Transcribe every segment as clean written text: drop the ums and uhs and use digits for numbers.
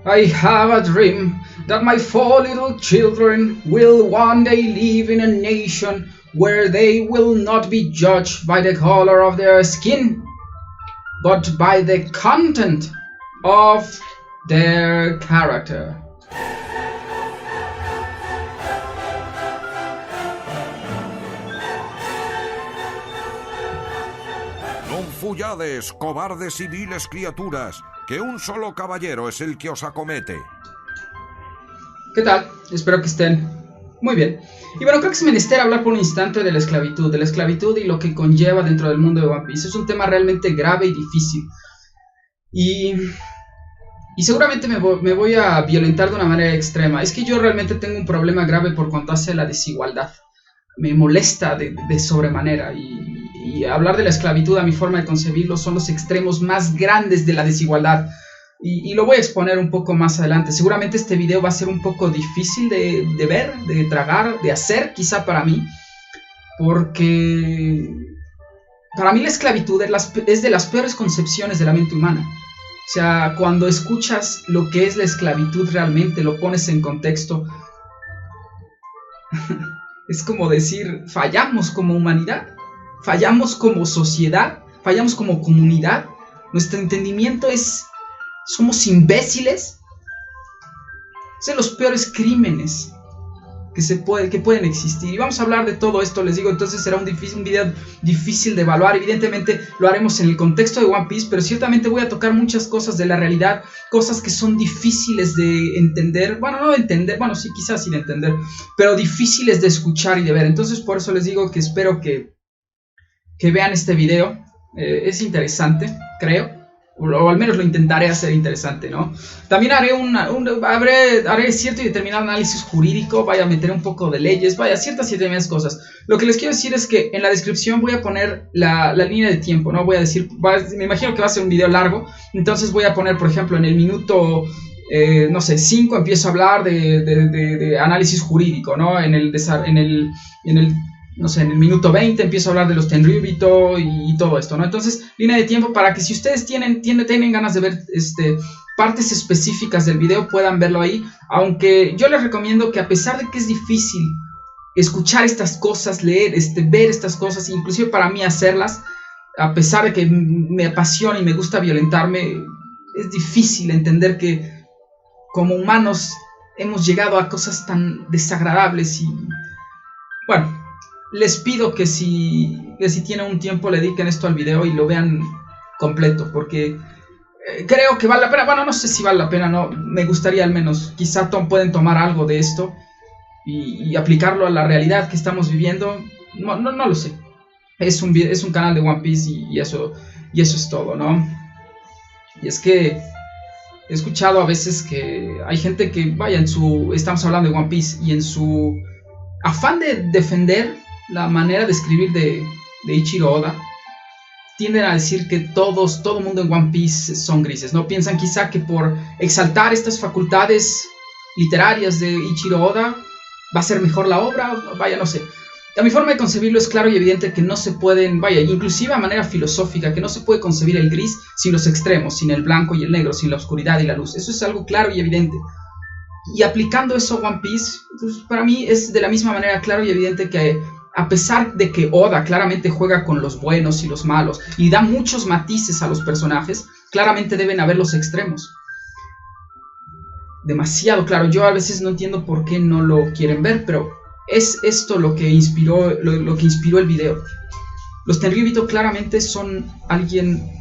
I have a dream that my 4 little children will one day live in a nation where they will not be judged by the color of their skin, but by the content of their character. Non fullades, cobardes y viles criaturas, que un solo caballero es el que os acomete. ¿Qué tal? Espero que estén muy bien. Y bueno, creo que es menester hablar por un instante de la esclavitud y lo que conlleva dentro del mundo de One Piece. Es un tema realmente grave y difícil. Y seguramente me voy a violentar de una manera extrema. Es que yo realmente tengo un problema grave por cuanto hace la desigualdad. Me molesta de sobremanera. Y hablar de la esclavitud, a mi forma de concebirlo, son los extremos más grandes de la desigualdad. Y lo voy a exponer un poco más adelante. Seguramente este video va a ser un poco difícil de ver, de tragar, de hacer, quizá para mí. Porque para mí la esclavitud es de las peores concepciones de la mente humana. O sea, cuando escuchas lo que es la esclavitud realmente, lo pones en contexto, es como decir, fallamos como humanidad, fallamos como sociedad, fallamos como comunidad. Nuestro entendimiento es, somos imbéciles. Es de los peores crímenes que pueden existir. Y vamos a hablar de todo esto, les digo, entonces será un video difícil de evaluar. Evidentemente lo haremos en el contexto de One Piece, pero ciertamente voy a tocar muchas cosas de la realidad, cosas que son difíciles de entender, bueno, no de entender, bueno, sí, quizás sí de entender, pero difíciles de escuchar y de ver. Entonces por eso les digo que espero que vean este video. Es interesante, creo. O al menos lo intentaré hacer interesante, ¿no? También haré cierto y determinado análisis jurídico, vaya a meter un poco de leyes, vaya, ciertas y determinadas cosas. Lo que les quiero decir es que en la descripción voy a poner la línea de tiempo, ¿no? Voy a decir, me imagino que va a ser un video largo, entonces voy a poner, por ejemplo, en el minuto, no sé, 5 empiezo a hablar de análisis jurídico, ¿no? En el no sé, en el minuto 20 empiezo a hablar de los Tenryubito y todo esto, ¿no? Entonces, línea de tiempo para que si ustedes tienen ganas de ver partes específicas del video, puedan verlo ahí. Aunque yo les recomiendo que, a pesar de que es difícil escuchar estas cosas, leer, ver estas cosas, inclusive para mí hacerlas, a pesar de que me apasiona y me gusta violentarme, es difícil entender que como humanos hemos llegado a cosas tan desagradables. Y bueno, les pido que si tienen un tiempo le dediquen esto al video y lo vean completo, porque creo que vale la pena. Bueno, no sé si vale la pena, no, me gustaría al menos, quizá pueden tomar algo de esto y aplicarlo a la realidad que estamos viviendo. No lo sé. Es un canal de One Piece y eso es todo, ¿no? Y es que he escuchado a veces que hay gente que, vaya, estamos hablando de One Piece, y en su afán de defender la manera de escribir de Ichiro Oda, tienden a decir que todo el mundo en One Piece son grises, ¿no? Piensan quizá que por exaltar estas facultades literarias de Ichiro Oda va a ser mejor la obra, vaya, no sé. A mi forma de concebirlo es claro y evidente que no se pueden, vaya, inclusive a manera filosófica, que no se puede concebir el gris sin los extremos, sin el blanco y el negro, sin la oscuridad y la luz. Eso es algo claro y evidente. Y aplicando eso a One Piece, pues para mí es de la misma manera claro y evidente que, a pesar de que Oda claramente juega con los buenos y los malos y da muchos matices a los personajes, claramente deben haber los extremos. Demasiado claro. Yo a veces no entiendo por qué no lo quieren ver, pero es esto lo que inspiró el video. Los Tenryubito claramente son alguien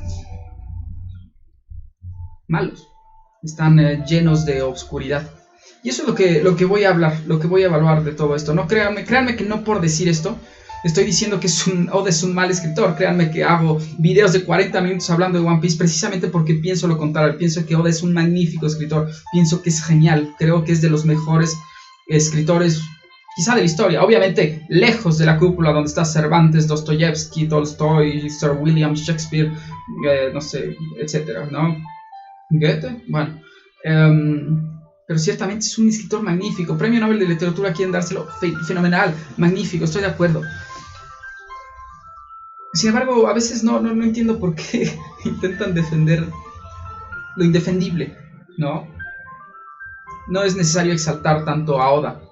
malos. Están llenos de oscuridad. Y eso es lo que voy a hablar, lo que voy a evaluar de todo esto. No, créanme que no por decir esto estoy diciendo que Oda es un mal escritor. Créanme que hago videos de 40 minutos hablando de One Piece precisamente porque pienso lo contrario. Pienso que Oda es un magnífico escritor. Pienso que es genial. Creo que es de los mejores escritores, quizá de la historia. Obviamente lejos de la cúpula donde está Cervantes, Dostoyevsky, Tolstoy, Sir William Shakespeare, no sé, etcétera, ¿no? Goethe, bueno. Pero ciertamente es un escritor magnífico. Premio Nobel de Literatura, quieren dárselo, fenomenal, magnífico, estoy de acuerdo. Sin embargo, a veces no entiendo por qué intentan defender lo indefendible, ¿no? no es necesario exaltar tanto a Oda,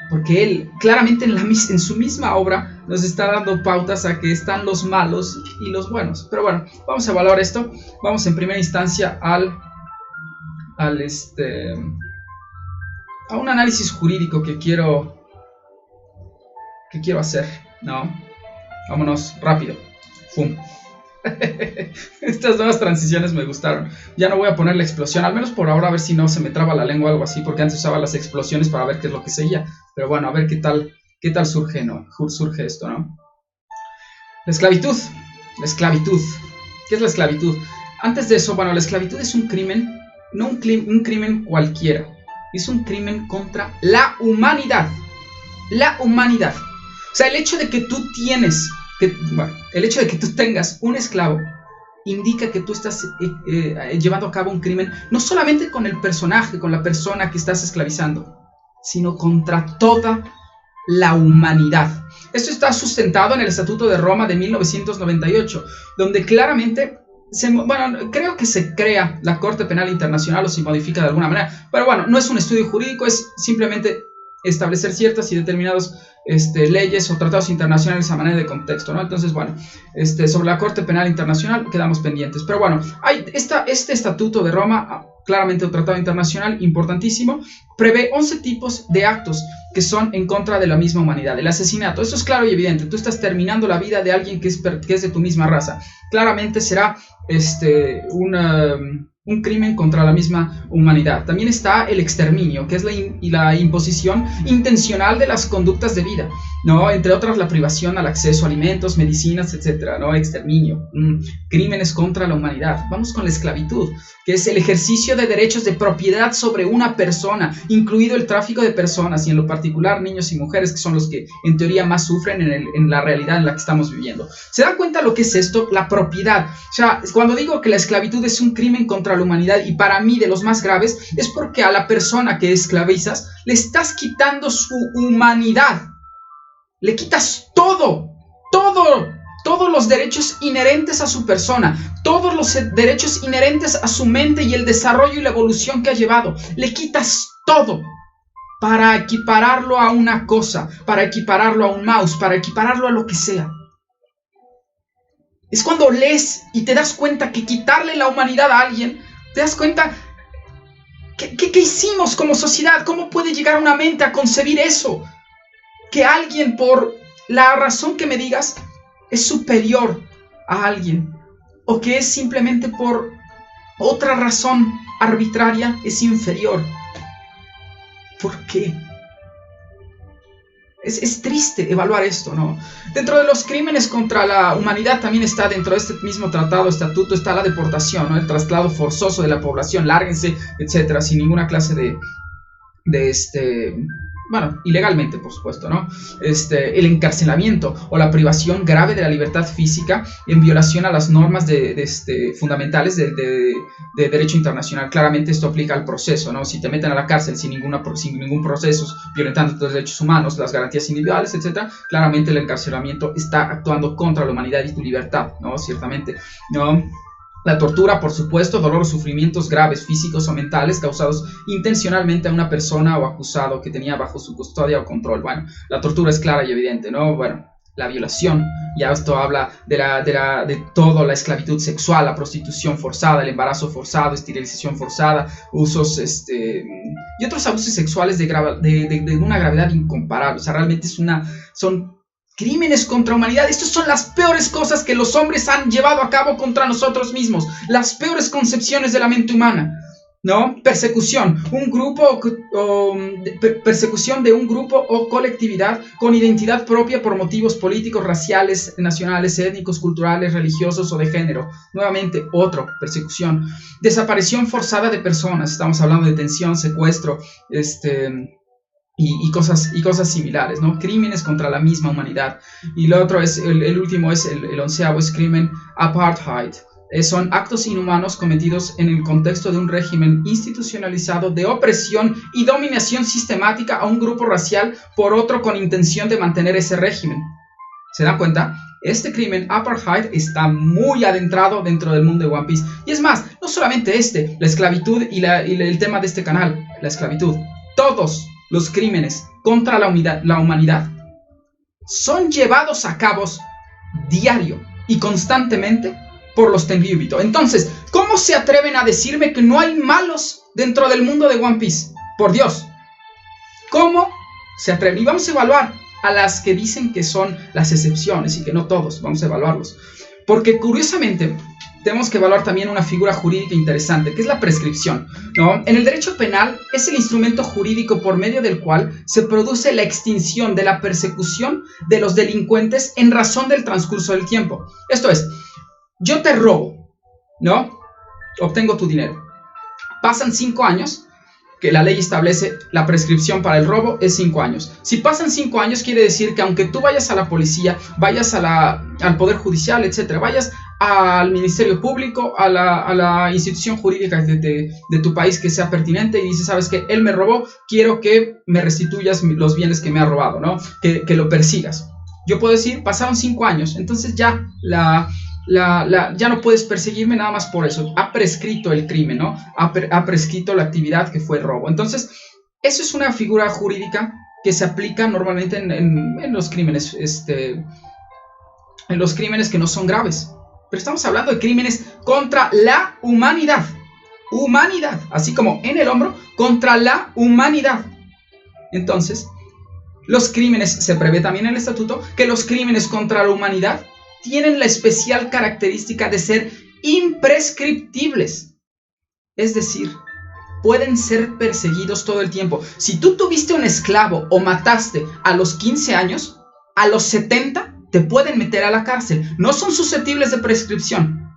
porque él claramente en su misma obra nos está dando pautas a que están los malos y los buenos. Pero bueno, vamos a evaluar esto. Vamos en primera instancia a un análisis jurídico que quiero hacer, ¿no? Vámonos rápido. ¡Fum! Estas nuevas transiciones me gustaron. Ya no voy a poner la explosión, al menos por ahora, a ver si no se me traba la lengua o algo así, porque antes usaba las explosiones para ver qué es lo que seguía. Pero bueno, a ver qué tal surge, ¿no? Surge esto, ¿no? La esclavitud. ¿Qué es la esclavitud? Antes de eso, bueno, la esclavitud es un crimen, no un crimen cualquiera. Es un crimen contra la humanidad. La humanidad. O sea, el hecho de que tú tengas un esclavo indica que tú estás llevando a cabo un crimen no solamente con el personaje, con la persona que estás esclavizando, sino contra toda la humanidad. Esto está sustentado en el Estatuto de Roma de 1998, donde claramente creo que se crea la Corte Penal Internacional o se modifica de alguna manera, pero bueno, no es un estudio jurídico, es simplemente establecer ciertas y determinadas leyes o tratados internacionales a manera de contexto, ¿no? Entonces, bueno, sobre la Corte Penal Internacional quedamos pendientes. Pero bueno, hay este Estatuto de Roma, claramente un tratado internacional importantísimo, prevé 11 tipos de actos que son en contra de la misma humanidad. El asesinato, eso es claro y evidente. Tú estás terminando la vida de alguien que es de tu misma raza. Claramente será un crimen contra la misma humanidad. También está el exterminio, que es la imposición intencional de las conductas de vida, ¿no? Entre otras, la privación al acceso a alimentos, medicinas, etcétera, ¿no? Exterminio, crímenes contra la humanidad. Vamos con la esclavitud, que es el ejercicio de derechos de propiedad sobre una persona, incluido el tráfico de personas y en lo particular niños y mujeres, que son los que en teoría más sufren en la realidad en la que estamos viviendo. ¿Se dan cuenta lo que es esto? La propiedad. O sea, cuando digo que la esclavitud es un crimen contra la humanidad, y para mí de los más graves, es porque a la persona que esclavizas le estás quitando su humanidad, le quitas todos los derechos inherentes a su persona, todos los derechos inherentes a su mente y el desarrollo y la evolución que ha llevado, le quitas todo para equipararlo a una cosa, para equipararlo a un mouse, para equipararlo a lo que sea. Es cuando lees y te das cuenta que quitarle la humanidad a alguien, te das cuenta ¿qué hicimos como sociedad? ¿Cómo puede llegar una mente a concebir eso? Que alguien, por la razón que me digas, es superior a alguien, o que es simplemente por otra razón arbitraria es inferior. ¿Por qué? Es triste evaluar esto, ¿no? Dentro de los crímenes contra la humanidad también está, dentro de este mismo tratado, estatuto, está la deportación, ¿no? El traslado forzoso de la población, lárguense, etcétera, sin ninguna clase de ilegalmente, por supuesto, ¿no? El encarcelamiento o la privación grave de la libertad física en violación a las normas fundamentales de derecho internacional. Claramente esto aplica al proceso, ¿no? Si te meten a la cárcel sin ningún proceso, violentando tus derechos humanos, las garantías individuales, etcétera, claramente el encarcelamiento está actuando contra la humanidad y tu libertad, ¿no? Ciertamente, ¿no? La tortura, por supuesto, dolor o sufrimientos graves, físicos o mentales, causados intencionalmente a una persona o acusado que tenía bajo su custodia o control. Bueno, la tortura es clara y evidente, ¿no? Bueno, la violación, ya esto habla de todo, la esclavitud sexual, la prostitución forzada, el embarazo forzado, esterilización forzada, usos, y otros abusos sexuales de una gravedad incomparable. O sea, realmente son crímenes contra humanidad. Estas son las peores cosas que los hombres han llevado a cabo contra nosotros mismos. Las peores concepciones de la mente humana, ¿no? Persecución. Persecución de un grupo o colectividad con identidad propia por motivos políticos, raciales, nacionales, étnicos, culturales, religiosos o de género. Nuevamente, persecución. Desaparición forzada de personas. Estamos hablando de detención, secuestro, y cosas similares, ¿no? Crímenes contra la misma humanidad. Y lo otro es, el último es el onceavo, es crimen apartheid. Son actos inhumanos cometidos en el contexto de un régimen institucionalizado de opresión y dominación sistemática a un grupo racial por otro con intención de mantener ese régimen. ¿Se dan cuenta? Este crimen apartheid está muy adentrado dentro del mundo de One Piece. Y es más, No solamente la esclavitud y el tema de este canal, la esclavitud. Todos los crímenes contra la humanidad son llevados a cabo diario y constantemente por los Tenryubito. Entonces, ¿cómo se atreven a decirme que no hay malos dentro del mundo de One Piece? Por Dios. ¿Cómo se atreven? Y vamos a evaluar a las que dicen que son las excepciones y que no todos. Vamos a evaluarlos. Porque curiosamente tenemos que evaluar también una figura jurídica interesante, que es la prescripción, ¿no? En el derecho penal es el instrumento jurídico por medio del cual se produce la extinción de la persecución de los delincuentes en razón del transcurso del tiempo. Esto es, yo te robo, ¿no? Obtengo tu dinero. Pasan 5 años, que la ley establece la prescripción para el robo es 5 años. Si pasan 5 años, quiere decir que aunque tú vayas a la policía, vayas al Poder Judicial, etcétera, vayas al Ministerio Público, a la institución jurídica de tu país que sea pertinente y dices, ¿sabes qué? Él me robó, quiero que me restituyas los bienes que me ha robado, ¿no? Que lo persigas. Yo puedo decir, pasaron 5 años, entonces ya ya no puedes perseguirme nada más por eso. Ha prescrito el crimen, ¿no? Ha prescrito la actividad que fue robo. Entonces, eso es una figura jurídica que se aplica normalmente en los crímenes, en los crímenes que no son graves. Pero estamos hablando de crímenes contra la humanidad. Humanidad, así como en el hombro, contra la humanidad. Entonces, los crímenes, se prevé también en el estatuto, que los crímenes contra la humanidad tienen la especial característica de ser imprescriptibles. Es decir, pueden ser perseguidos todo el tiempo. Si tú tuviste un esclavo o mataste a los 15 años, a los 70 te pueden meter a la cárcel. No son susceptibles de prescripción.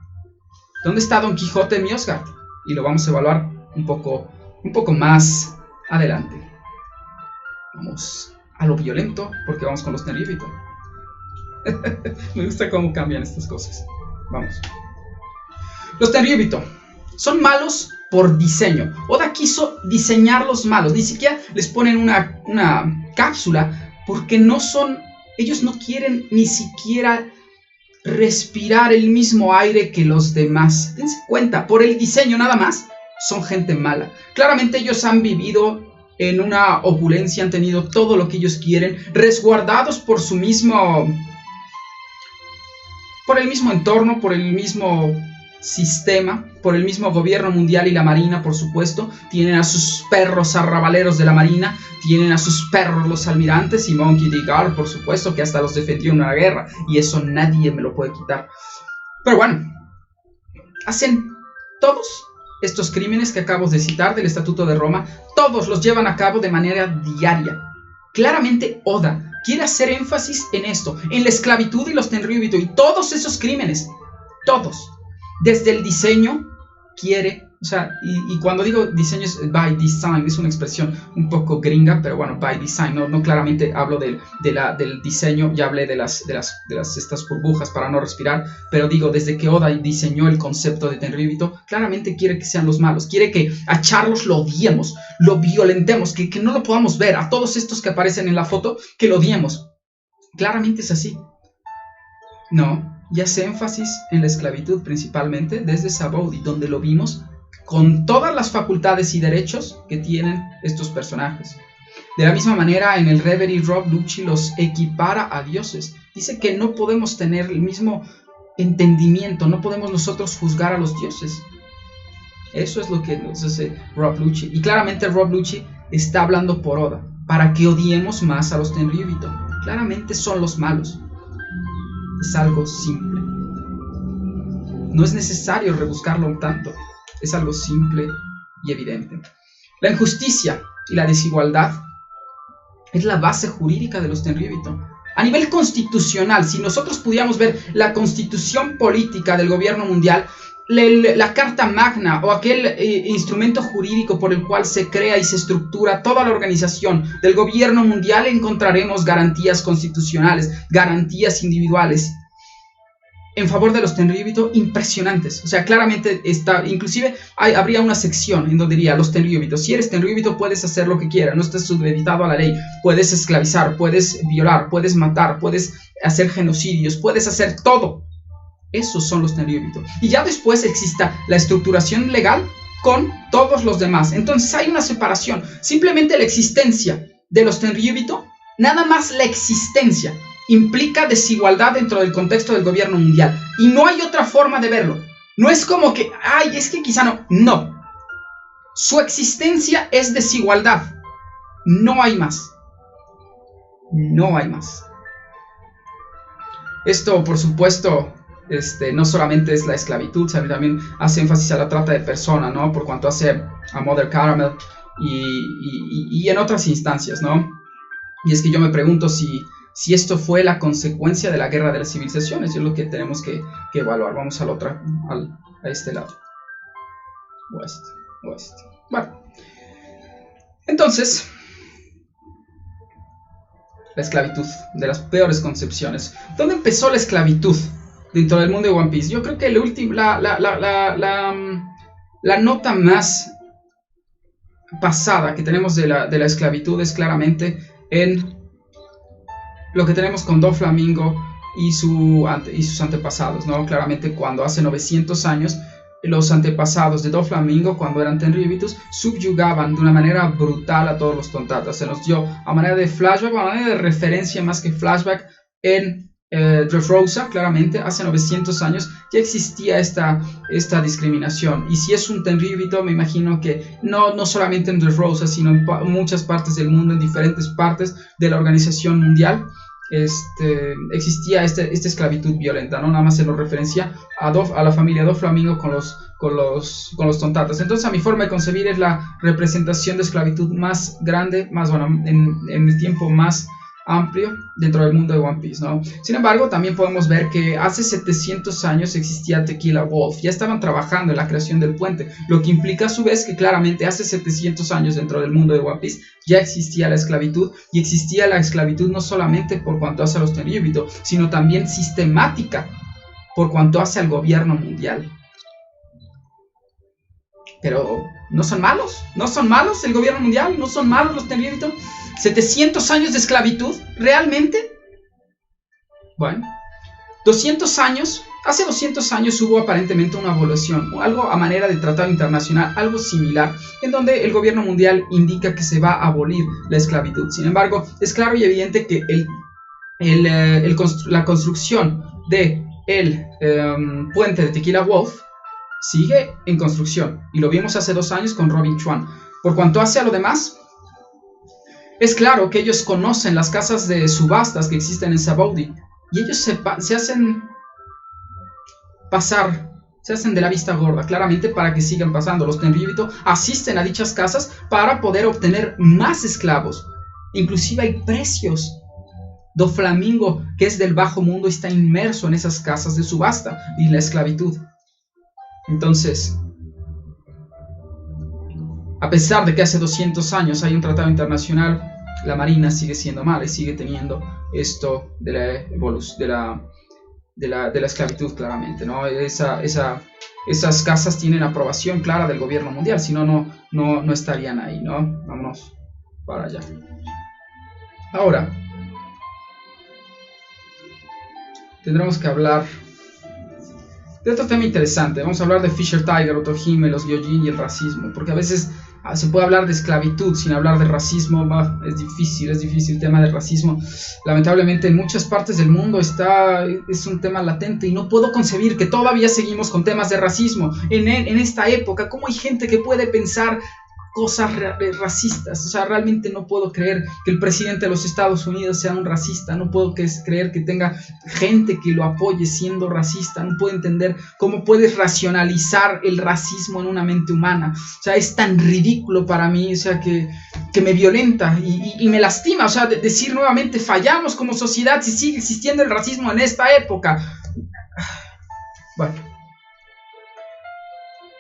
¿Dónde está Don Quijote de Miosgard? Y lo vamos a evaluar un poco más adelante. Vamos a lo violento, porque vamos con los Tenryubito. Me gusta cómo cambian estas cosas. Vamos. Los Tenryubito son malos por diseño. Oda quiso diseñarlos malos. Ni siquiera les ponen una cápsula, porque no son... Ellos no quieren ni siquiera respirar el mismo aire que los demás. Dense cuenta, por el diseño nada más, son gente mala. Claramente ellos han vivido en una opulencia, han tenido todo lo que ellos quieren, resguardados por el mismo entorno, por el mismo sistema, por el mismo gobierno mundial y la marina, por supuesto. Tienen a sus perros arrabaleros de la marina, tienen a sus perros los almirantes y Monkey D. Garp, por supuesto, que hasta los defendió en una guerra, y eso nadie me lo puede quitar. Pero bueno, hacen todos estos crímenes que acabo de citar del Estatuto de Roma, todos los llevan a cabo de manera diaria. Claramente Oda quiere hacer énfasis en esto, en la esclavitud y los Tenryubito y todos esos crímenes, todos. Desde el diseño quiere, o sea, y cuando digo diseño es by design, es una expresión un poco gringa, pero bueno, by design, no claramente hablo del diseño, ya hablé de estas burbujas para no respirar, pero digo, desde que Oda diseñó el concepto de Tenryubito, claramente quiere que sean los malos, quiere que a Charlos lo odiemos, lo violentemos, que no lo podamos ver, a todos estos que aparecen en la foto, que lo odiemos. Claramente es así. No, y hace énfasis en la esclavitud principalmente desde Sabaody, donde lo vimos con todas las facultades y derechos que tienen estos personajes. De la misma manera, en el Reverie, Rob Lucci los equipara a dioses. Dice que no podemos tener el mismo entendimiento, no podemos nosotros juzgar a los dioses. Eso es lo que nos hace Rob Lucci. Y claramente Rob Lucci está hablando por Oda, para que odiemos más a los Tenryubito. Claramente son los malos. Es algo simple. No es necesario rebuscarlo tanto. Es algo simple y evidente. La injusticia y la desigualdad es la base jurídica de los Tenryubito. A nivel constitucional, si nosotros pudiéramos ver la constitución política del gobierno mundial, la Carta Magna o aquel instrumento jurídico por el cual se crea y se estructura toda la organización del gobierno mundial, encontraremos garantías constitucionales, garantías individuales en favor de los Tenryubito impresionantes. O sea, claramente inclusive habría una sección en donde diría los Tenryubito, si eres Tenryubito puedes hacer lo que quieras, no estás supeditado a la ley, puedes esclavizar, puedes violar, puedes matar, puedes hacer genocidios, puedes hacer todo. Esos son los Tenryubito. Y ya después exista la estructuración legal con todos los demás. Entonces hay una separación. Simplemente la existencia de los Tenryubito, nada más la existencia, implica desigualdad dentro del contexto del gobierno mundial. Y no hay otra forma de verlo. No es como que, ay, es que quizá no. No. Su existencia es desigualdad. No hay más. No hay más. Esto, por supuesto, no solamente es la esclavitud, sino también hace énfasis a la trata de personas, ¿no? Por cuanto hace a Mother Caramel y en otras instancias, ¿no? Y es que yo me pregunto si esto fue la consecuencia de la guerra de las civilizaciones. Es lo que tenemos que evaluar. Vamos a este lado. Oeste. Bueno. Entonces, la esclavitud, de las peores concepciones. ¿Dónde empezó la esclavitud dentro del mundo de One Piece? Yo creo que la nota más pasada que tenemos de la esclavitud es claramente en lo que tenemos con Doflamingo y sus antepasados, ¿no? Claramente cuando hace 900 años los antepasados de Doflamingo, cuando eran Tenryubitos, subyugaban de una manera brutal a todos los Tontatas. Se nos dio a manera de flashback, a manera de referencia más que flashback en Dressrosa. Claramente hace 900 años ya existía esta discriminación, y si es un Tenryubito, me imagino que no solamente en Dressrosa, sino en muchas partes del mundo, en diferentes partes de la organización mundial, existía esta esclavitud violenta, ¿no? Nada más se nos referencia a la familia Doflamingo con los Tontatas. Entonces, a mi forma de concebir, es la representación de esclavitud más grande, más bueno, en el tiempo más amplio dentro del mundo de One Piece, ¿no? Sin embargo, también podemos ver que hace 700 años existía Tequila Wolf. Ya estaban trabajando en la creación del puente, lo que implica a su vez que claramente hace 700 años dentro del mundo de One Piece ya existía la esclavitud, y existía la esclavitud no solamente por cuanto hace a los Tenryubito, sino también sistemática por cuanto hace al gobierno mundial. Pero no son malos el gobierno mundial, no son malos los Tenryubito. 700 años de esclavitud, ¿realmente? Bueno, 200 años, hace 200 años hubo aparentemente una evolución, algo a manera de tratado internacional, algo similar, en donde el gobierno mundial indica que se va a abolir la esclavitud. Sin embargo, es claro y evidente que la construcción del puente de Tequila Wolf sigue en construcción, y lo vimos hace 2 años con Robin Chuan. Por cuanto hace a lo demás, es claro que ellos conocen las casas de subastas que existen en Sabaody, y ellos se hacen pasar, se hacen de la vista gorda, claramente, para que sigan pasando. Los Tenryubito asisten a dichas casas para poder obtener más esclavos. Inclusive hay precios. Doflamingo, que es del bajo mundo, está inmerso en esas casas de subasta y la esclavitud. Entonces, a pesar de que hace 200 años hay un tratado internacional, la marina sigue siendo mala y sigue teniendo esto de la esclavitud, claramente, ¿no? Esas casas tienen aprobación clara del gobierno mundial, si no estarían ahí, ¿no? Vámonos para allá. Ahora, tendremos que hablar de otro tema interesante. Vamos a hablar de Fisher Tiger, Otohime, los Gyojin y el racismo, porque a veces se puede hablar de esclavitud sin hablar de racismo. Es difícil el tema del racismo. Lamentablemente en muchas partes del mundo es un tema latente, y no puedo concebir que todavía seguimos con temas de racismo en esta época. ¿Cómo hay gente que puede pensar cosas racistas? O sea, realmente no puedo creer que el presidente de los Estados Unidos sea un racista. No puedo creer que tenga gente que lo apoye siendo racista. No puedo entender cómo puedes racionalizar el racismo en una mente humana. O sea, es tan ridículo para mí, o sea, que me violenta y me lastima. O sea, decir nuevamente, fallamos como sociedad si sigue existiendo el racismo en esta época. Bueno,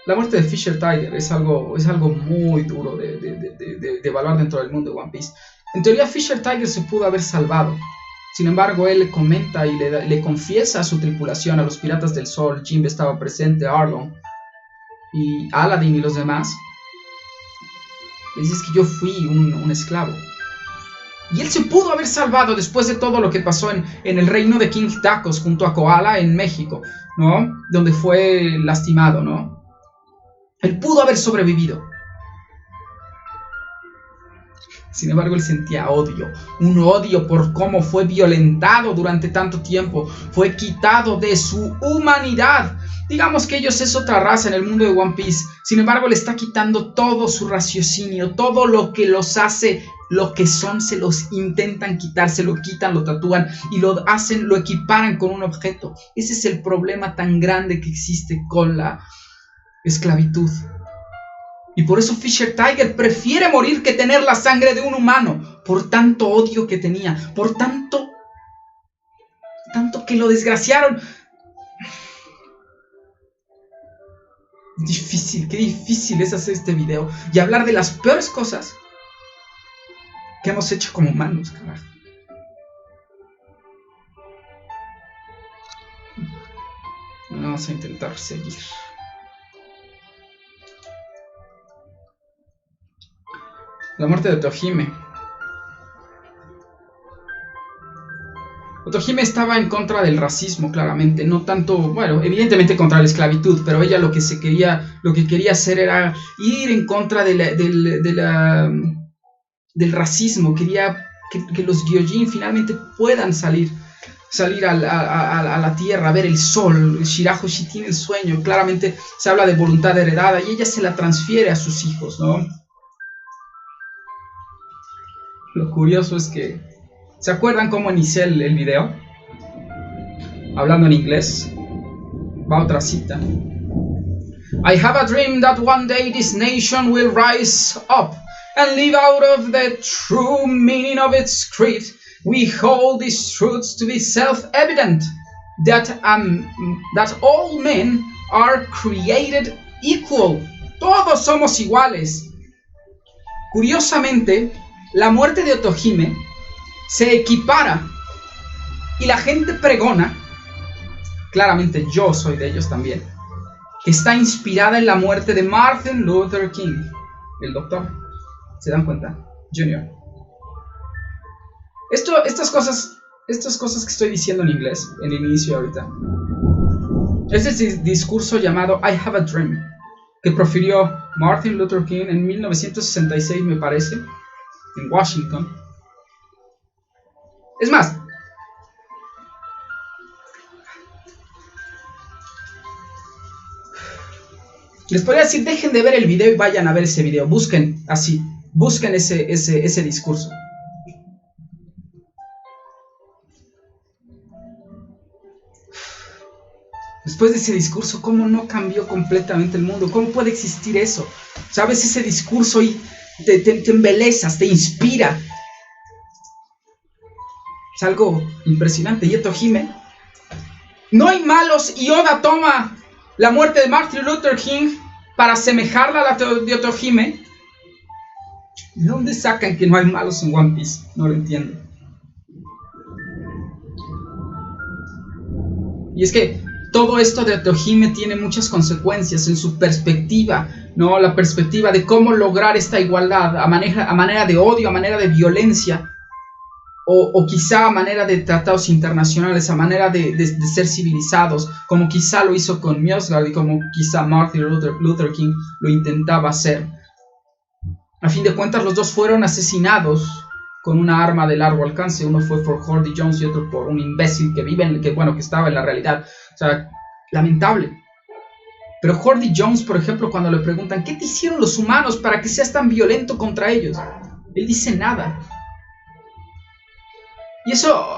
la muerte de Fisher Tiger es algo muy duro de evaluar dentro del mundo de One Piece. En teoría, Fisher Tiger se pudo haber salvado. Sin embargo, él le comenta y le confiesa a su tripulación, a los Piratas del Sol, Jinbe estaba presente, Arlong y Aladdin y los demás. Le dice: es que yo fui un esclavo. Y él se pudo haber salvado después de todo lo que pasó en el reino de King Tacos junto a Koala en México, ¿no? Donde fue lastimado, ¿no? Él pudo haber sobrevivido. Sin embargo, él sentía odio, un odio por cómo fue violentado durante tanto tiempo, fue quitado de su humanidad. Digamos que ellos es otra raza en el mundo de One Piece, sin embargo le está quitando todo su raciocinio, todo lo que los hace lo que son, se los intentan quitar, se lo quitan, lo tatúan y lo hacen, lo equiparan con un objeto. Ese es el problema tan grande que existe con la esclavitud. Y por eso Fisher Tiger prefiere morir que tener la sangre de un humano, por tanto odio que tenía, por tanto que lo desgraciaron. Difícil, qué difícil es hacer este video y hablar de las peores cosas que hemos hecho como humanos, carajo. Vamos a intentar seguir. La muerte de Otohime. Otohime estaba en contra del racismo, claramente, no tanto, bueno, evidentemente contra la esclavitud, pero ella lo que quería hacer era ir en contra del racismo. Quería que los Gyojin finalmente puedan salir a la tierra, a ver el sol. Shirahoshi tiene el sueño, claramente se habla de voluntad heredada y ella se la transfiere a sus hijos, ¿no? Lo curioso es que, ¿se acuerdan cómo inicié el video? Hablando en inglés. Va otra cita. I have a dream that one day this nation will rise up and live out of the true meaning of its creed. We hold these truths to be self-evident, that all men are created equal. Todos somos iguales. Curiosamente, la muerte de Otohime se equipara y la gente pregona, claramente yo soy de ellos también, que está inspirada en la muerte de Martin Luther King, el doctor. ¿Se dan cuenta? Junior. Estas cosas que estoy diciendo en inglés, en el inicio ahorita, es el discurso llamado I Have a Dream, que profirió Martin Luther King en 1966, me parece, en Washington. Es más, les podría decir, dejen de ver el video y vayan a ver ese video. Busquen ese discurso. Después de ese discurso, ¿cómo no cambió completamente el mundo? ¿Cómo puede existir eso? ¿Sabes? Ese discurso y te embelezas, te inspira. Es algo impresionante. Y Otohime, no hay malos, y Oda toma la muerte de Martin Luther King para asemejarla a la de Otohime. ¿De dónde sacan que no hay malos en One Piece? No lo entiendo. Y es que todo esto de Otohime tiene muchas consecuencias en su perspectiva, ¿no? La perspectiva de cómo lograr esta igualdad a manera de odio, a manera de violencia, o quizá a manera de tratados internacionales, a manera de ser civilizados, como quizá lo hizo con Mjosgard y como quizá Martin Luther King lo intentaba hacer. A fin de cuentas, los dos fueron asesinados con una arma de largo alcance. Uno fue por Hordy Jones y otro por un imbécil que estaba en la realidad. O sea, lamentable. Pero Hordy Jones, por ejemplo, cuando le preguntan ¿qué te hicieron los humanos para que seas tan violento contra ellos?, él dice nada. Y eso,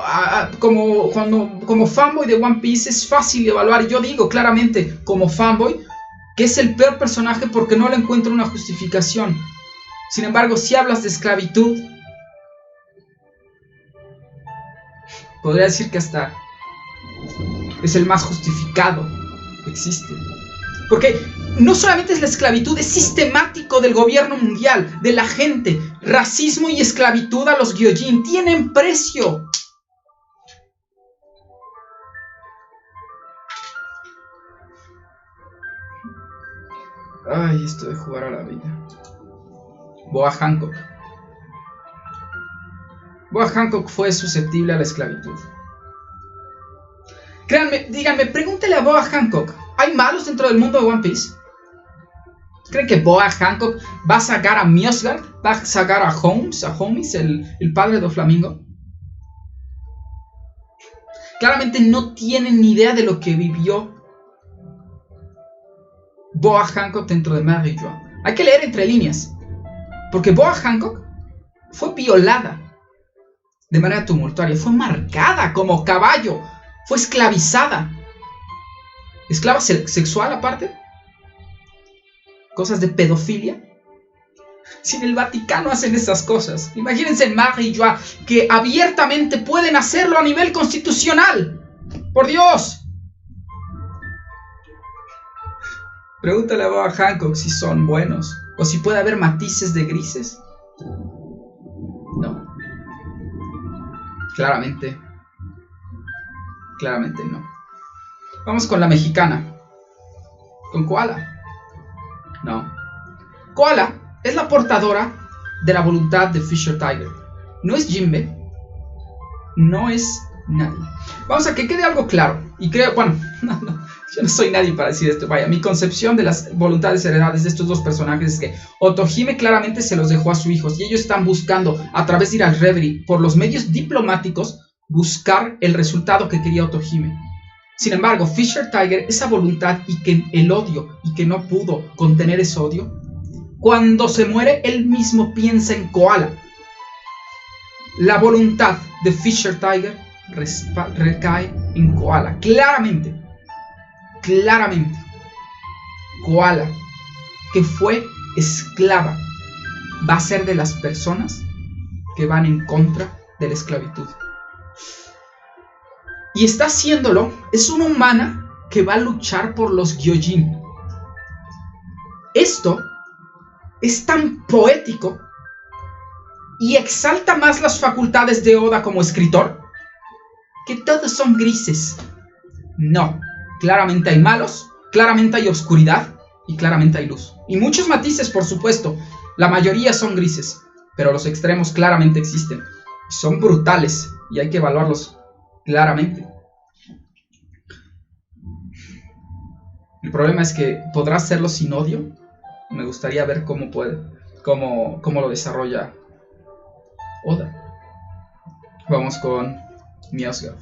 como fanboy de One Piece, es fácil de evaluar. Y yo digo claramente, como fanboy, que es el peor personaje porque no le encuentro una justificación. Sin embargo, si hablas de esclavitud, podría decir que hasta es el más justificado que existe. Porque no solamente es la esclavitud, es sistemático del gobierno mundial, de la gente. Racismo y esclavitud a los Gyojin tienen precio. Ay, esto de jugar a la vida. Boa Hancock. Boa Hancock fue susceptible a la esclavitud. Créanme, díganme, pregúntele a Boa Hancock, ¿hay malos dentro del mundo de One Piece? ¿Creen que Boa Hancock va a sacar a Mjosgard? ¿Va a sacar a Holmes, el padre de Doflamingo? Claramente no tienen ni idea de lo que vivió Boa Hancock dentro de Mary Joa. Hay que leer entre líneas, porque Boa Hancock fue violada de manera tumultuaria, fue marcada como caballo, fue esclavizada. Esclava sexual aparte. Cosas de pedofilia. Si en el Vaticano hacen esas cosas, imagínense en Mary Joa, que abiertamente pueden hacerlo a nivel constitucional. ¡Por Dios! Pregúntale a Boa Hancock si son buenos, o si puede haber matices de grises. No. Claramente no. Vamos con la mexicana. Con Koala. No. Koala es la portadora de la voluntad de Fisher Tiger. No es Jinbe. No es nadie. Vamos a que quede algo claro. Y creo, bueno, yo no soy nadie para decir esto. Vaya, mi concepción de las voluntades heredadas de estos dos personajes es que Otohime claramente se los dejó a sus hijos. Y ellos están buscando, a través de ir al Reverie, por los medios diplomáticos, buscar el resultado que quería Otohime. Sin embargo, Fisher Tiger, esa voluntad y que el odio, y que no pudo contener ese odio, cuando se muere, él mismo piensa en Koala. La voluntad de Fisher Tiger recae en Koala. Claramente. Koala, que fue esclava, va a ser de las personas que van en contra de la esclavitud. Y está haciéndolo, es una humana que va a luchar por los Gyojin. Esto es tan poético y exalta más las facultades de Oda como escritor, que todos son grises. No, claramente hay malos, claramente hay oscuridad y claramente hay luz. Y muchos matices, por supuesto. La mayoría son grises, pero los extremos claramente existen. Son brutales y hay que evaluarlos claramente. El problema es que podrá hacerlo sin odio. Me gustaría ver cómo lo desarrolla Oda. Vamos con Mjosgard.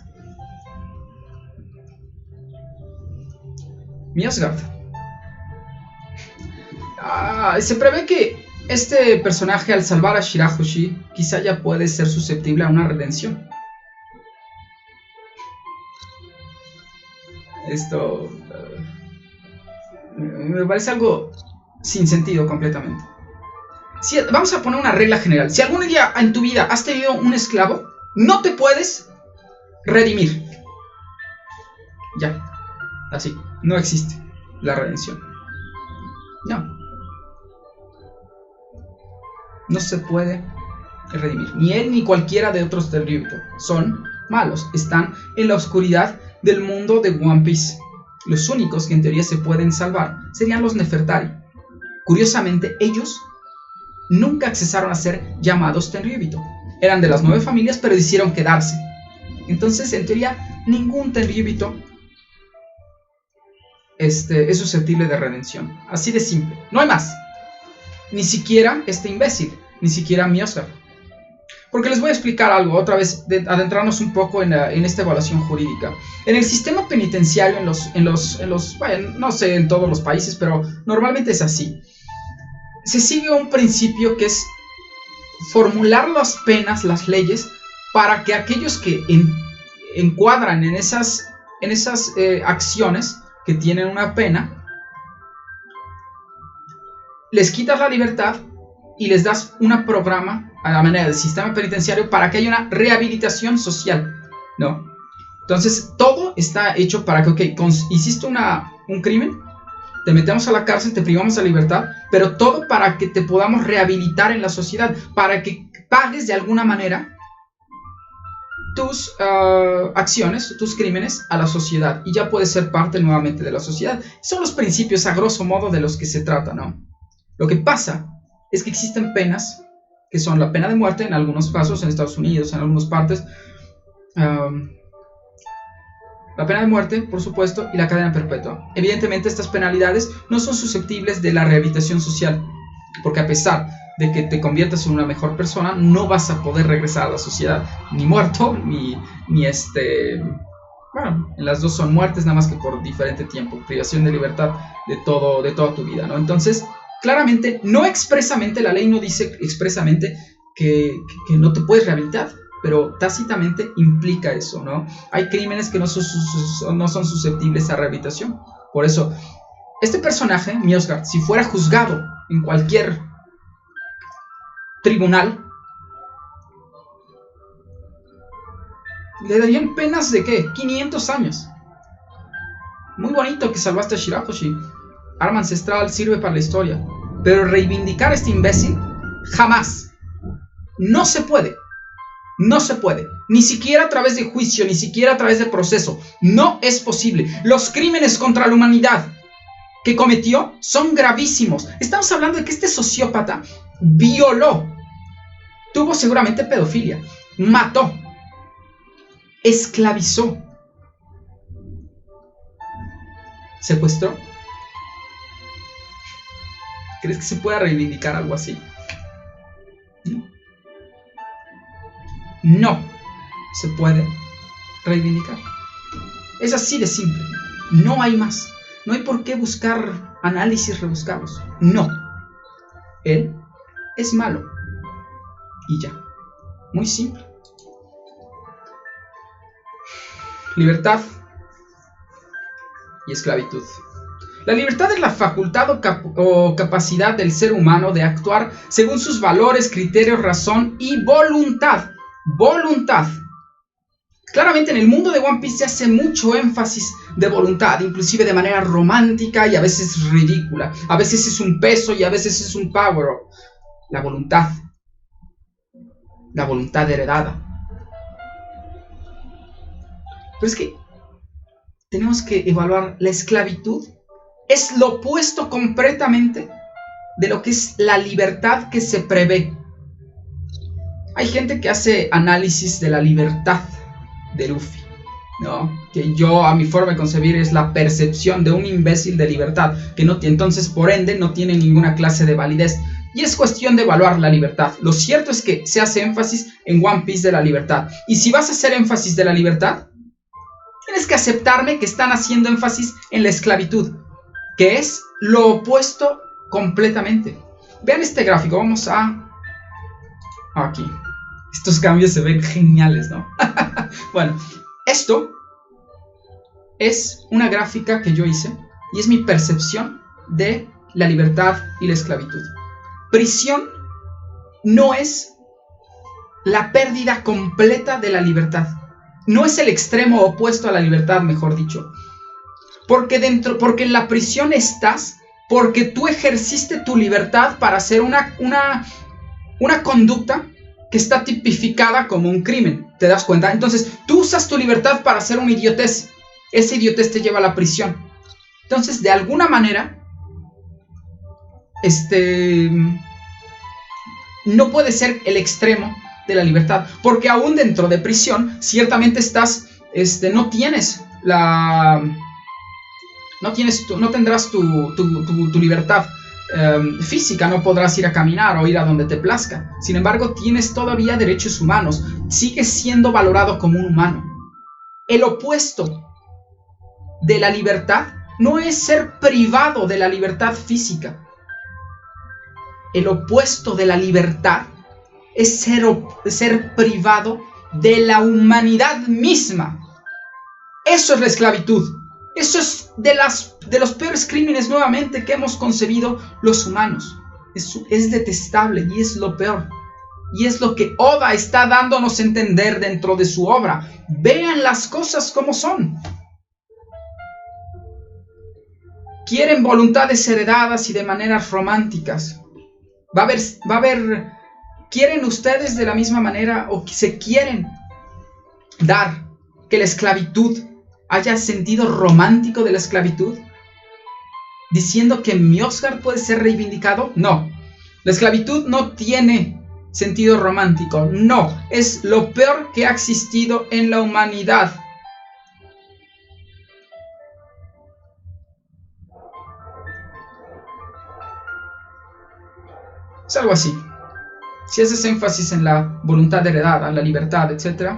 Se prevé que este personaje, al salvar a Shirahoshi, quizá ya puede ser susceptible a una redención. Esto me parece algo sin sentido completamente. Vamos a poner una regla general. Si algún día en tu vida has tenido un esclavo, no te puedes redimir. Ya, así, no existe la redención. No se puede redimir. Ni él ni cualquiera de otros del Ryuto. Son malos, están en la oscuridad del mundo de One Piece. Los únicos que en teoría se pueden salvar serían los Nefertari. Curiosamente, ellos nunca accesaron a ser llamados Tenryubito. Eran de las 9 familias, pero decidieron quedarse. Entonces, en teoría, ningún Tenryubito es susceptible de redención. Así de simple. No hay más. Ni siquiera este imbécil. Ni siquiera Mjosgard. Porque les voy a explicar algo, otra vez, adentrarnos un poco en esta evaluación jurídica. En el sistema penitenciario, bueno, no sé en todos los países, pero normalmente es así. Se sigue un principio que es formular las penas, las leyes, para que aquellos que encuadran en esas acciones que tienen una pena, les quitas la libertad y les das un programa a la manera del sistema penitenciario para que haya una rehabilitación social, ¿no? Entonces, todo está hecho para que, hiciste un crimen, te metemos a la cárcel, te privamos de la libertad, pero todo para que te podamos rehabilitar en la sociedad, para que pagues de alguna manera tus acciones, tus crímenes a la sociedad, y ya puedes ser parte nuevamente de la sociedad. Son los principios, a grosso modo, de los que se trata, ¿no? Lo que pasa es que existen penas que son la pena de muerte en algunos casos, en Estados Unidos, en algunas partes, la pena de muerte, por supuesto, y la cadena perpetua. Evidentemente, estas penalidades no son susceptibles de la rehabilitación social, porque a pesar de que te conviertas en una mejor persona, no vas a poder regresar a la sociedad, ni muerto, ni bueno, en las dos son muertes, nada más que por diferente tiempo, privación de libertad de toda tu vida, ¿no? Entonces, claramente, no expresamente, la ley no dice expresamente que no te puedes rehabilitar, pero tácitamente implica eso, ¿no? Hay crímenes que no son susceptibles a rehabilitación. Por eso, este personaje, Mjosgard, si fuera juzgado en cualquier tribunal, le darían penas de ¿qué? 500 años. Muy bonito que salvaste a Shirahoshi. Arma ancestral sirve para la historia. Pero reivindicar a este imbécil, jamás. No se puede. No se puede. Ni siquiera a través de juicio, ni siquiera a través de proceso. No es posible. Los crímenes contra la humanidad que cometió son gravísimos. Estamos hablando de que este sociópata violó, tuvo seguramente pedofilia, mató, esclavizó, secuestró. ¿Crees que se pueda reivindicar algo así? No se puede reivindicar. Es así de simple. No hay más. No hay por qué buscar análisis rebuscados. No. Él es malo. Y ya. Muy simple. Libertad y esclavitud. La libertad es la facultad o capacidad del ser humano de actuar según sus valores, criterios, razón y voluntad. Voluntad. Claramente en el mundo de One Piece se hace mucho énfasis de voluntad, inclusive de manera romántica y a veces ridícula. A veces es un peso y a veces es un power-up. La voluntad. La voluntad heredada. Pero es que tenemos que evaluar la esclavitud. Es lo opuesto completamente de lo que es la libertad que se prevé. Hay gente que hace análisis de la libertad de Luffy, ¿no? Que yo, a mi forma de concebir, es la percepción de un imbécil de libertad, que no, entonces por ende no tiene ninguna clase de validez. Y es cuestión de evaluar la libertad. Lo cierto es que se hace énfasis en One Piece de la libertad. Y si vas a hacer énfasis de la libertad, tienes que aceptarme que están haciendo énfasis en la esclavitud, que es lo opuesto completamente. Vean este gráfico, vamos a... aquí. Estos cambios se ven geniales, ¿no? Bueno, esto es una gráfica que yo hice y es mi percepción de la libertad y la esclavitud. Prisión no es la pérdida completa de la libertad. No es el extremo opuesto a la libertad, mejor dicho. Porque en la prisión estás porque tú ejerciste tu libertad para hacer una conducta que está tipificada como un crimen. ¿Te das cuenta? Entonces, tú usas tu libertad para hacer una idiotez. Esa idiotez te lleva a la prisión. Entonces, de alguna manera, no puede ser el extremo de la libertad. Porque aún dentro de prisión, ciertamente estás, no tendrás tu libertad física, no podrás ir a caminar o ir a donde te plazca. Sin embargo, tienes todavía derechos humanos, sigues siendo valorado como un humano. El opuesto de la libertad no es ser privado de la libertad física. El opuesto de la libertad es ser privado de la humanidad misma. Eso es la esclavitud. Eso es de los peores crímenes nuevamente que hemos concebido los humanos. Es detestable y es lo peor. Y es lo que Oda está dándonos a entender dentro de su obra. Vean las cosas como son. Quieren voluntades heredadas y de maneras románticas. ¿Quieren ustedes de la misma manera o se quieren dar que la esclavitud haya sentido romántico de la esclavitud? Diciendo que Mjosgard puede ser reivindicado. No. La esclavitud no tiene sentido romántico. No, es lo peor que ha existido en la humanidad. Es algo así. Si haces énfasis en la voluntad heredada, en la libertad, etc.,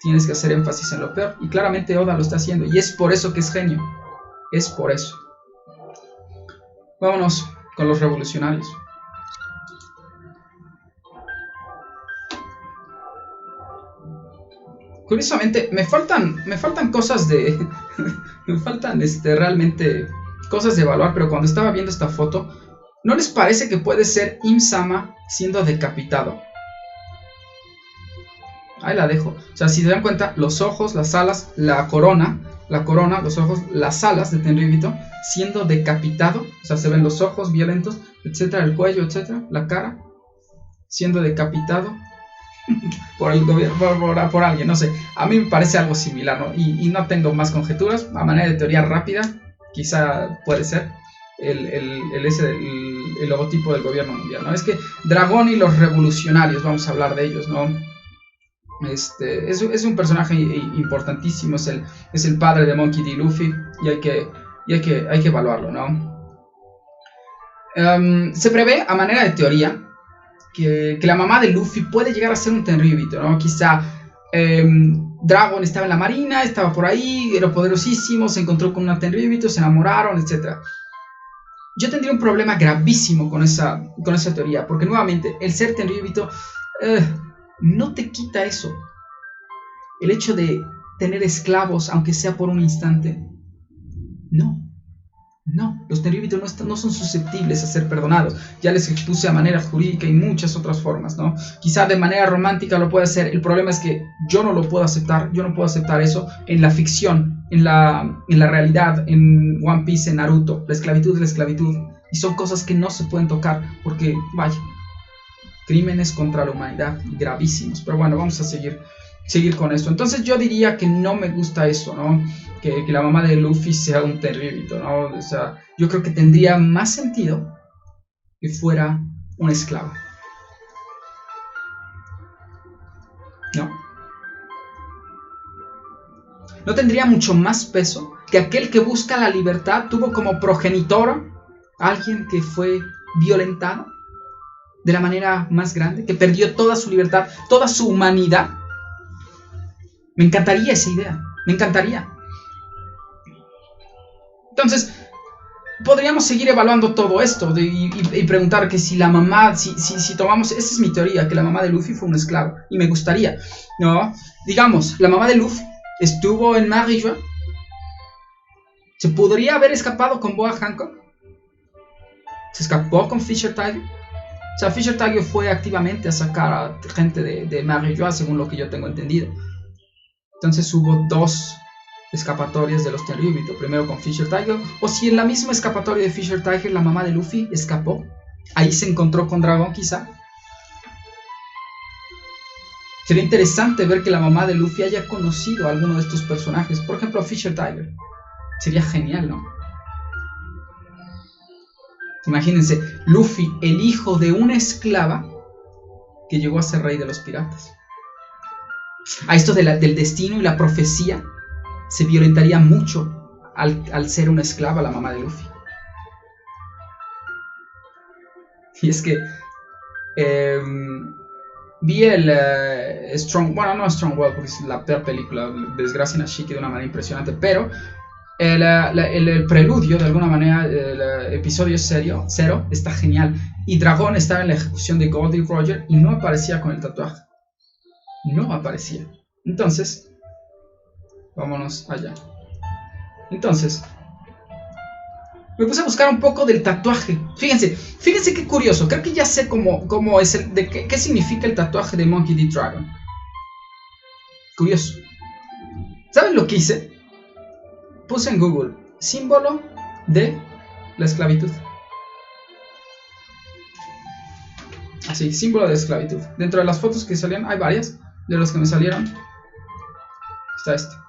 tienes que hacer énfasis en lo peor. Y claramente Oda lo está haciendo. Y es por eso que es genio. Es por eso. Vámonos con los revolucionarios. Curiosamente, me faltan cosas de... me faltan realmente cosas de evaluar, pero cuando estaba viendo esta foto, ¿no les parece que puede ser Im-sama siendo decapitado? Ahí la dejo. O sea, si se dan cuenta, los ojos, las alas, la corona, los ojos, las alas de Tenryubito siendo decapitado. O sea, se ven los ojos violentos, etcétera, el cuello, etcétera, la cara siendo decapitado por el gobierno, por alguien, no sé. A mí me parece algo similar, ¿no? Y no tengo más conjeturas. A manera de teoría rápida, quizá puede ser el logotipo del gobierno mundial, ¿no? Es que Dragón y los revolucionarios, vamos a hablar de ellos, ¿no? Es un personaje importantísimo, es el padre de Monkey D. Luffy, y hay que evaluarlo, ¿no? Se prevé, a manera de teoría, que la mamá de Luffy puede llegar a ser un Tenryubito, ¿no? Quizá Dragon estaba en la marina, estaba por ahí, era poderosísimo, se encontró con una Tenryubito, se enamoraron, etc. Yo tendría un problema gravísimo con esa teoría, porque nuevamente, el ser Tenryubito no te quita eso. El hecho de tener esclavos, aunque sea por un instante, no, los Tenryubito no son susceptibles a ser perdonados. Ya les expuse a manera jurídica y muchas otras formas, ¿no? Quizá de manera romántica lo puede hacer. El problema es que yo no lo puedo aceptar. Yo no puedo aceptar eso en la ficción, en la realidad, en One Piece, en Naruto. La esclavitud es la esclavitud. Y son cosas que no se pueden tocar porque, vaya, crímenes contra la humanidad gravísimos. Pero bueno, vamos a seguir con esto. Entonces yo diría que no me gusta eso, ¿no? Que la mamá de Luffy sea un Tenryubito, ¿no? O sea, yo creo que tendría más sentido que fuera una esclava, ¿no? ¿No tendría mucho más peso que aquel que busca la libertad tuvo como progenitor a alguien que fue violentado de la manera más grande, que perdió toda su libertad, toda su humanidad? Me encantaría esa idea, me encantaría. Entonces, podríamos seguir evaluando todo esto y preguntar que si la mamá, si tomamos, esa es mi teoría, que la mamá de Luffy fue una esclava, y me gustaría, ¿no? Digamos, la mamá de Luffy estuvo en Marijua, ¿se podría haber escapado con Boa Hancock? ¿Se escapó con Fisher Tiger? O sea, Fisher Tiger fue activamente a sacar a gente de Marijua, según lo que yo tengo entendido. Entonces hubo dos escapatorias de los Tenryubito, primero con Fisher Tiger, o si en la misma escapatoria de Fisher Tiger la mamá de Luffy escapó, ahí se encontró con Dragon quizá. Sería interesante ver que la mamá de Luffy haya conocido a alguno de estos personajes, por ejemplo a Fisher Tiger. Sería genial, ¿no? Imagínense, Luffy, el hijo de una esclava que llegó a ser rey de los piratas. A esto del destino y la profecía se violentaría mucho al ser una esclava la mamá de Luffy. Y es que vi el no Strong World porque es la peor película, desgracia en Ashiki de una manera impresionante, pero el preludio de alguna manera, el episodio 0 está genial, y Dragón estaba en la ejecución de Goldie Roger y no aparecía con el tatuaje, no aparecía. Entonces vámonos allá. Entonces me puse a buscar un poco del tatuaje. Fíjense qué curioso. Creo que ya sé cómo es qué significa el tatuaje de Monkey D. Dragon. Curioso. ¿Saben lo que hice? Puse en Google símbolo de la esclavitud. Así, símbolo de esclavitud. Dentro de las fotos que salían, hay varias. De las que me salieron está esta,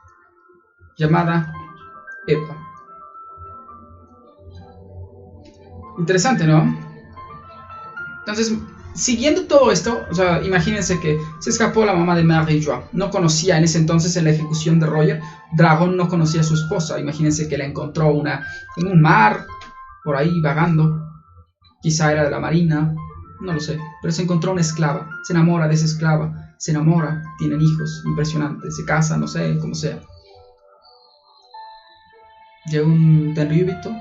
llamada Epa. Interesante, ¿no? Entonces siguiendo todo esto, o sea, imagínense que se escapó la mamá de Marie-Joie. No conocía en ese entonces, en la ejecución de Roger, Dragon no conocía a su esposa. Imagínense que la encontró en un mar, por ahí vagando. Quizá era de la marina, no lo sé. Pero se encontró una esclava, se enamora de esa esclava, se enamora, tienen hijos, impresionante, se casan, no sé, como sea. Llega un tenryubito,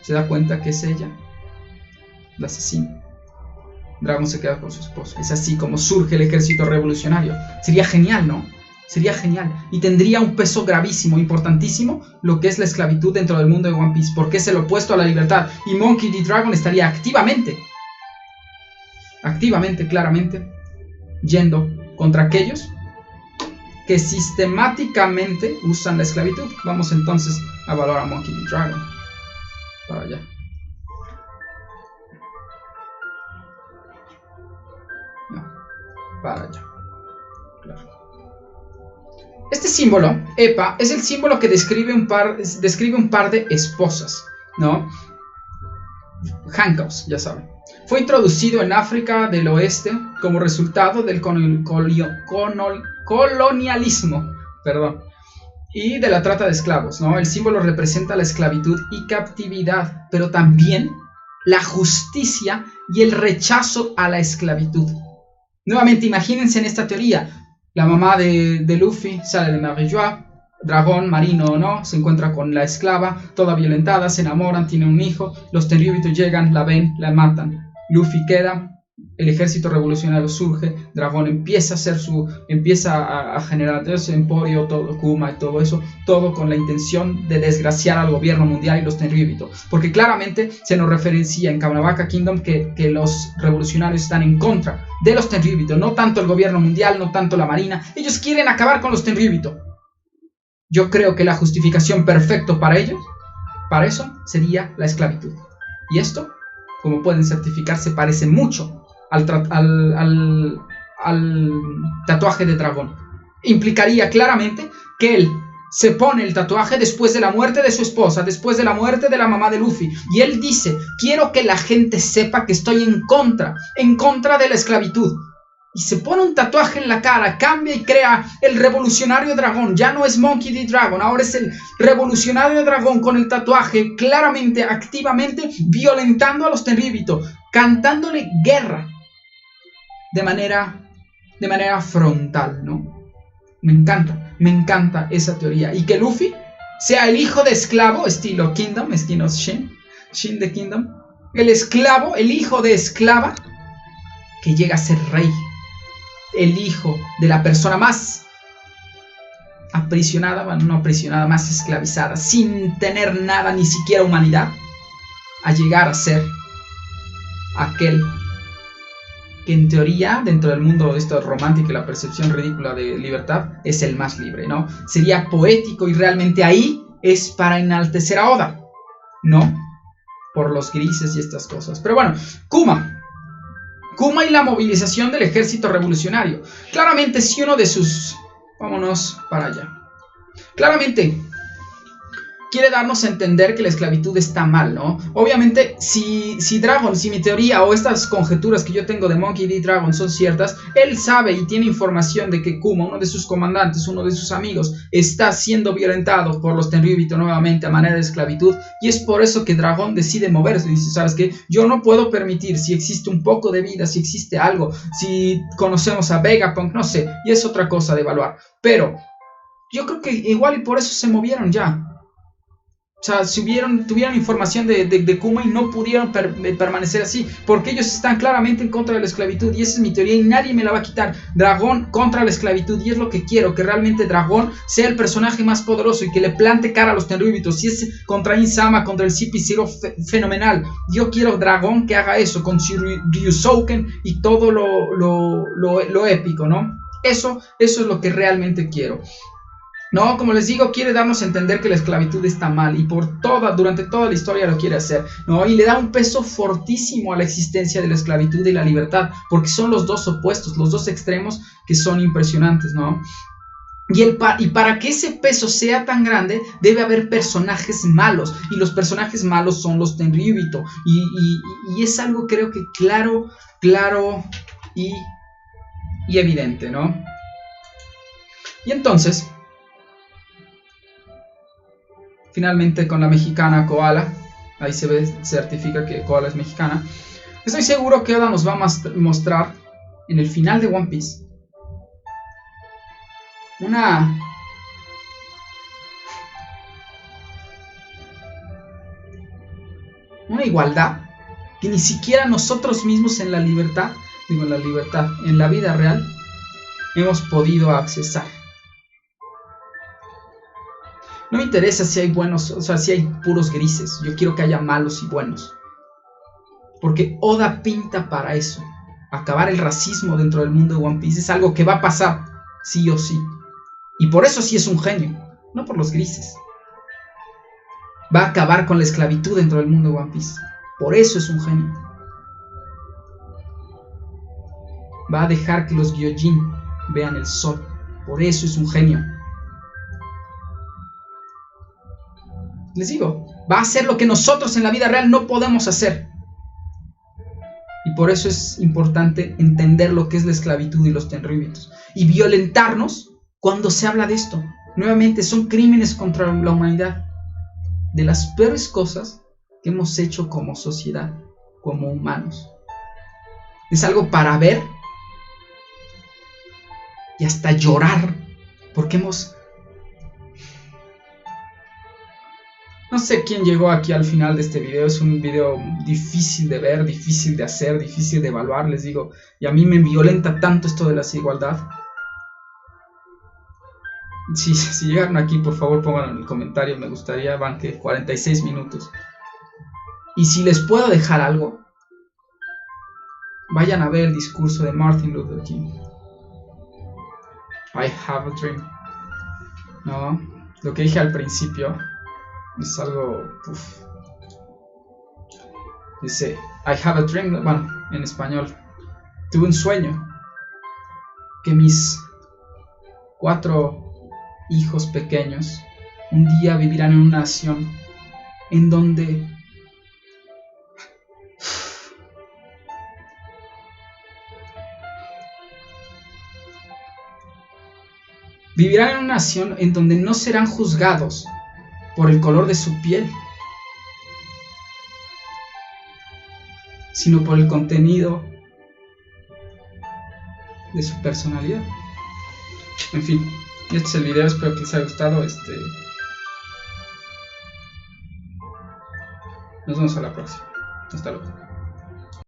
se da cuenta que es ella, la asesina. Dragon se queda con su esposo. Es así como surge el ejército revolucionario. Sería genial, ¿no? Sería genial. Y tendría un peso gravísimo, importantísimo, lo que es la esclavitud dentro del mundo de One Piece, porque es el opuesto a la libertad. Y Monkey D. Dragon estaría activamente, claramente, yendo contra aquellos que sistemáticamente usan la esclavitud. Vamos entonces a valorar a Monkey D. Dragon. Para allá. Para allá. Claro. Este símbolo, Epa, es el símbolo que describe un par de esposas, ¿no? Handcuffs, ya saben. Fue introducido en África del Oeste como resultado del colonialismo, y de la trata de esclavos, ¿no? El símbolo representa la esclavitud y captividad, pero también la justicia y el rechazo a la esclavitud. Nuevamente, imagínense en esta teoría. La mamá de Luffy sale de Marie-Joie, dragón, marino o no, se encuentra con la esclava, toda violentada, se enamoran, tienen un hijo, los tenryubitos llegan, la ven, la matan. Luffy queda, el ejército revolucionario surge, Dragón empieza a generar ese emporio, todo Kuma y todo eso, todo con la intención de desgraciar al gobierno mundial y los tenryubitos, porque claramente se nos referencia en Kabanabaka Kingdom que los revolucionarios están en contra de los tenryubitos, no tanto el gobierno mundial, no tanto la marina, ellos quieren acabar con los tenryubitos. Yo creo que la justificación perfecta para ellos, para eso, sería la esclavitud. Y esto, como pueden certificar, se parece mucho al tatuaje de dragón. Implicaría claramente que él se pone el tatuaje después de la muerte de su esposa, después de la muerte de la mamá de Luffy, y él dice: quiero que la gente sepa que estoy en contra de la esclavitud. Y se pone un tatuaje en la cara, cambia y crea el revolucionario dragón. Ya no es Monkey D. Dragon, ahora es el revolucionario dragón con el tatuaje, claramente, activamente violentando a los tenryubitos, cantándole guerra de manera frontal, ¿no? Me encanta esa teoría. Y que Luffy sea el hijo de esclavo, estilo Kingdom, estilo Shin de Kingdom, el esclavo, el hijo de esclava, que llega a ser rey. El hijo de la persona más aprisionada, bueno, no aprisionada, más esclavizada, sin tener nada, ni siquiera humanidad, a llegar a ser aquel que en teoría, dentro del mundo de esto romántico y la percepción ridícula de libertad, es el más libre, ¿no? Sería poético y realmente ahí es para enaltecer a Oda, ¿no? Por los grises y estas cosas. Pero bueno, Kuma y la movilización del ejército revolucionario. Claramente, si uno de sus... Vámonos para allá. Claramente quiere darnos a entender que la esclavitud está mal, ¿no? Obviamente, si mi teoría o estas conjeturas que yo tengo de Monkey D. Dragon son ciertas, él sabe y tiene información de que Kuma, uno de sus comandantes, uno de sus amigos, está siendo violentado por los tenryubito nuevamente a manera de esclavitud, y es por eso que Dragon decide moverse. Dice: ¿sabes qué? Yo no puedo permitir, si existe un poco de vida, si existe algo, si conocemos a Vegapunk, no sé, y es otra cosa de evaluar, pero yo creo que igual y por eso se movieron ya. O sea, si tuvieron información de Kuma y no pudieron permanecer así, porque ellos están claramente en contra de la esclavitud, y esa es mi teoría y nadie me la va a quitar. Dragón contra la esclavitud, y es lo que quiero, que realmente Dragón sea el personaje más poderoso y que le plante cara a los tenryubitos. Si es contra Insama, contra el CP0, fenomenal. Yo quiero Dragón que haga eso con Ryusouken y todo lo épico, ¿no? Eso es lo que realmente quiero. No, como les digo, quiere darnos a entender que la esclavitud está mal y durante toda la historia lo quiere hacer, ¿no? Y le da un peso fortísimo a la existencia de la esclavitud y la libertad, porque son los dos opuestos, los dos extremos que son impresionantes, ¿no? Y para que ese peso sea tan grande, debe haber personajes malos. Y los personajes malos son los Tenryubito. Y es algo, creo que claro y evidente, ¿no? Y entonces, finalmente con la mexicana Koala, ahí se ve, certifica que Koala es mexicana. Estoy seguro que Oda nos va a mostrar en el final de One Piece una igualdad que ni siquiera nosotros mismos en la vida real, hemos podido accesar. No me interesa si hay buenos, o sea, si hay puros grises. Yo quiero que haya malos y buenos. Porque Oda pinta para eso. Acabar el racismo dentro del mundo de One Piece es algo que va a pasar, sí o sí. Y por eso sí es un genio, no por los grises. Va a acabar con la esclavitud dentro del mundo de One Piece. Por eso es un genio. Va a dejar que los Gyojin vean el sol. Por eso es un genio. Les digo, va a hacer lo que nosotros en la vida real no podemos hacer. Y por eso es importante entender lo que es la esclavitud y los Tenryubitos. Y violentarnos cuando se habla de esto. Nuevamente, son crímenes contra la humanidad. De las peores cosas que hemos hecho como sociedad, como humanos. Es algo para ver y hasta llorar. Porque hemos... No sé quién llegó aquí al final de este video. Es un video difícil de ver, difícil de hacer, difícil de evaluar, les digo. Y a mí me violenta tanto esto de la desigualdad. Si llegaron aquí, por favor pónganlo en el comentario. Me gustaría, van que 46 minutos. Y si les puedo dejar algo, vayan a ver el discurso de Martin Luther King. I have a dream. No, lo que dije al principio es algo... Dice, I have a dream, bueno, en español. Tuve un sueño que mis 4 hijos pequeños un día vivirán en una nación en donde no serán juzgados por el color de su piel, sino por el contenido de su personalidad. En fin, este es el video, espero que les haya gustado. Nos vemos a la próxima. Hasta luego.